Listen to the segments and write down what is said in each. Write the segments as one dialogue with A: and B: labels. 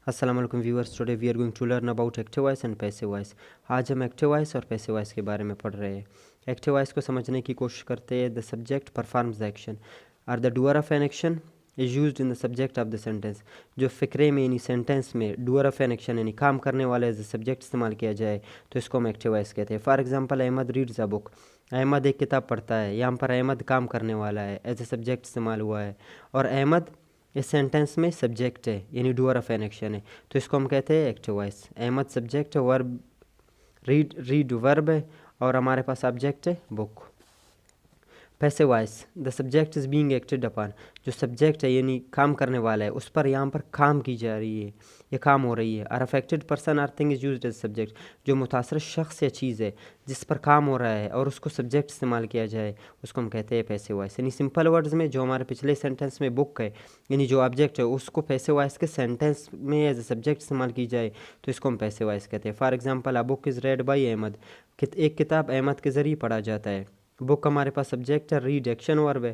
A: अस्सलाम वालेकुम viewers, today we are going to learn about active voice and passive voice. आज हम active voice और पैसिव वॉइस के बारे में पढ़ रहे हैं। एक्टिव वॉइस को समझने की कोशिश करते हैं। The subject performs the action और the doer of an action is used in the subject of the sentence. जो फ़िक्रे में यानी सेंटेंस में डूअर ऑफ एन एक्शन यानी काम करने वाला एज अ सब्जेक्ट इस्तेमाल किया जाए तो इसको हम एक्टिव वॉइस कहते हैं। For example, Ahmad reads a book. Ahmad एक किताब पढ़ता है। यहाँ पर अहमद काम करने वाला है, एज अ सब्जेक्ट इस्तेमाल हुआ है। और अहमद इस सेंटेंस में सब्जेक्ट है यानी डूअर ऑफ एन एक्शन है, तो इसको हम कहते हैं एक्टिव वॉइस। अहमद सब्जेक्ट है, वर्ब रीड वर्ब है, और हमारे पास ऑब्जेक्ट है book. Passive voice, the subject is being acted upon. जो सब्जेक्ट है यानी काम करने वाला है, उस पर यहाँ पर काम की जा रही है, ये काम हो रही है। और affected person or thing is used as subject. जो मुतासर शख्स या चीज़ है जिस पर काम हो रहा है और उसको सब्जेक्ट इस्तेमाल किया जाए, उसको हम कहते हैं पैसिव वॉइस। यानी सिंपल वर्ड्स में जो हमारे पिछले सेंटेंस में बुक है यानी जो ऑब्जेक्ट है, उसको पैसिव वॉइस के सेंटेंस में एज ए सब्जेक्ट इस्तेमाल की जाए तो इसको हम पैसिव वॉइस कहते हैं। For example, a book is read by Ahmad. एक किताब अहमद के ज़रिए पढ़ा जाता है। बुक हमारे पास सब्जेक्ट है, रीड एक्शन वर्ब है,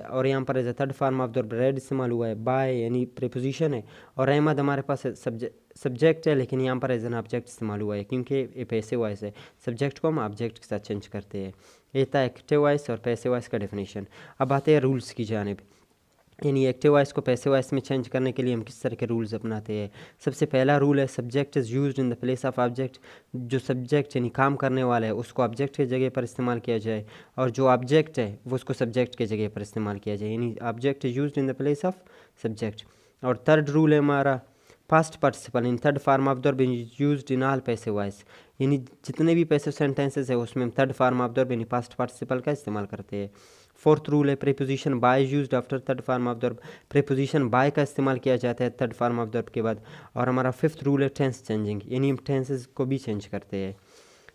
A: और यहाँ पर as a third form of the read इस्तेमाल हुआ है। बाय यानी प्रीपोजिशन है, और अहमद हमारे पास सब्जेक्ट है, लेकिन यहाँ पर एज एन ऑब्जेक्ट इस्तेमाल हुआ है क्योंकि ये पैसिव वॉइस है। सब्जेक्ट को हम ऑब्जेक्ट के साथ चेंज करते हैं। ये था एक्टिव वॉइस और पैसिव वॉइस का डेफिनेशन। अब आते हैं रूल्स की जानिब। यानी एक्टिव वॉइस को पैसिव वॉइस में चेंज करने के लिए हम किस तरह के रूल्स अपनाते हैं। सबसे पहला रूल है, subject is used in the place of object. जो सब्जेक्ट यानी काम करने वाला है उसको ऑब्जेक्ट की जगह पर इस्तेमाल किया जाए, और जो ऑब्जेक्ट है वो उसको सब्जेक्ट की जगह पर इस्तेमाल किया जाए, यानी object is used in the place of subject. और थर्ड रूल है हमारा, past participle in third form of the verb is used in all passive voice. यानी जितने भी पैसिव सेंटेंसेस है उसमें हम third form of the verb यानी पास्ट पार्टिसिपल का इस्तेमाल करते हैं। फोर्थ रूल है, preposition by used after third form of the verb. Preposition by का इस्तेमाल किया जाता है third form of the verb के बाद। और हमारा फिफ्थ रूल है, टेंस चेंजिंग, यानी हम टेंसेस को भी चेंज करते हैं।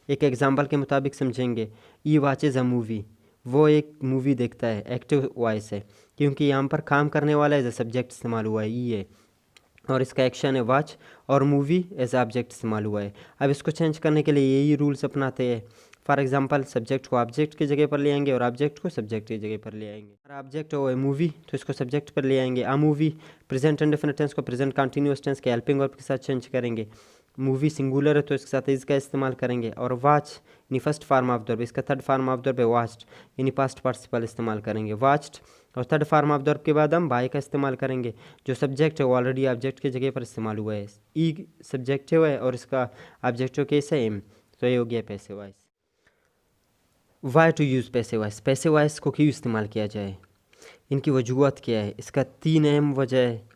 A: एक एग्जांपल के मुताबिक समझेंगे, ई वॉचेज अ मूवी। वो एक मूवी देखता है, एक्टिव वॉइस है क्योंकि यहाँ पर काम करने वाला एज ए सब्जेक्ट इस्तेमाल हुआ है, ई है, और इसका एक्शन है वॉच, और मूवी एज ऑब्जेक्ट इस्तेमाल हुआ है। अब इसको चेंज करने के लिए यही रूल्स अपनाते हैं। फॉर एग्जांपल, सब्जेक्ट को ऑब्जेक्ट की जगह पर ले आएंगे और ऑब्जेक्ट को सब्जेक्ट की जगह पर ले आएंगे। अगर ऑब्जेक्ट हो मूवी तो इसको सब्जेक्ट पर ले आएंगे। आ मूवी प्रेजेंट इंडेफिनिट टेंस को प्रेजेंट कंटिन्यूअस टेंस के हेल्पिंग वर्ब के साथ चेंज करेंगे। मूवी सिंगुलर है तो इसके साथ इज का इस्तेमाल करेंगे। और वॉच यानी first form of the verb, इसका third form of the verb है वॉच्ड, यानी पास्ट पार्टिसिपल इस्तेमाल करेंगे वॉच्ड। और third form of the verb के बाद हम बाय का इस्तेमाल करेंगे। जो सब्जेक्ट है वो ऑलरेडी ऑब्जेक्ट की जगह पर इस्तेमाल हुआ है, ई सब्जेक्टिव है और इसका ऑब्जेक्टिव केस है एम, तो ये हो गया passive voice. Why to use passive voice. Passive voice को क्यों इस्तेमाल किया जाए, इनकी वजूहत क्या है। इसका तीन अहम वजह है।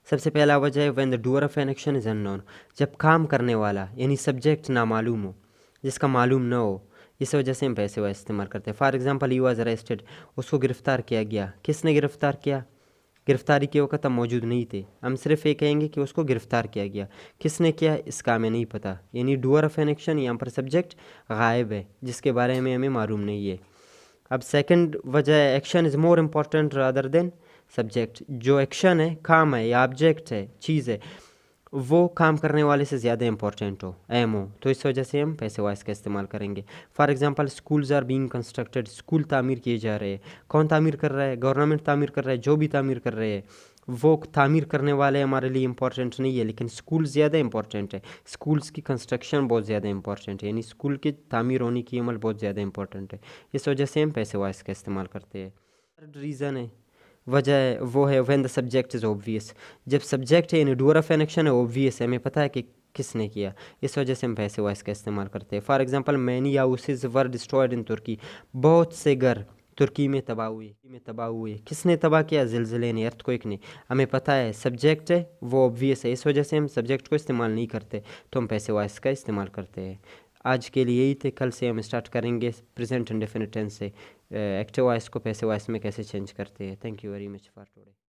A: सबसे पहला वजह है, when the doer of an action is unknown. जब काम करने वाला यानी सब्जेक्ट ना मालूम हो, जिसका मालूम ना हो, इस वजह से हम पैसिव वॉइस इस्तेमाल करते हैं। For example, he was arrested, उसको गिरफ्तार किया गया। किसने गिरफ्तार किया, गिरफ्तारी के वक्त हम मौजूद नहीं थे, हम सिर्फ ये कहेंगे कि उसको गिरफ्तार किया गया। किसने किया इसका हमें नहीं पता, यानी डूअर ऑफ एन एक्शन यहाँ पर सब्जेक्ट गायब है जिसके बारे में हमें मालूम नहीं है। अब सेकंड वजह है, action is more important rather than subject. जो एक्शन है, काम है या ऑब्जेक्ट है, चीज़ है, वो काम करने वाले से ज़्यादा इंपॉर्टेंट हो, अहम हो, तो इस वजह से हम पैसिव वॉइस का इस्तेमाल करेंगे। For example, schools are being constructed. School तामीर किए जा रहे हैं। कौन तामीर कर रहा है, गवर्नमेंट तामीर कर रहा है। जो भी तामीर कर रहे हैं वो तामीर करने वाले हमारे लिए इंपॉर्टेंट नहीं है, लेकिन स्कूल ज़्यादा इंपॉर्टेंट है। स्कूल्स की कंस्ट्रक्शन बहुत ज़्यादा इंपॉर्टेंट है, यानी स्कूल की तामीर होने की अमल बहुत ज़्यादा इंपॉर्टेंट है। इस वजह से हम पैसिव वॉइस का इस्तेमाल करते हैं। थर्ड रीज़न है, वजह है, वो है when the subject is obvious. जब सब्जेक्ट है यानी डूअर ऑफ एन एक्शन है, ऑब्वियस है, हमें पता है कि किसने किया, इस वजह से हम पैसिव वॉइस का इस्तेमाल करते हैं। For example, many houses were destroyed in Turkey. बहुत से घर तुर्की में तबाह हुए। किसने तबाह किया, ज़िलज़ले ने, अर्थक्वेक ने। हमें पता है सब्जेक्ट है वो ऑब्वियस है, इस वजह से हम सब्जेक्ट को इस्तेमाल नहीं करते, तो हम पैसिव वॉइस का इस्तेमाल करते हैं। आज के लिए यही थे। कल से हम स्टार्ट करेंगे प्रेजेंट इंडेफिनिट टेंस से एक्टिव वॉइस को पैसिव वॉइस में कैसे चेंज करते हैं। Thank you very much for today.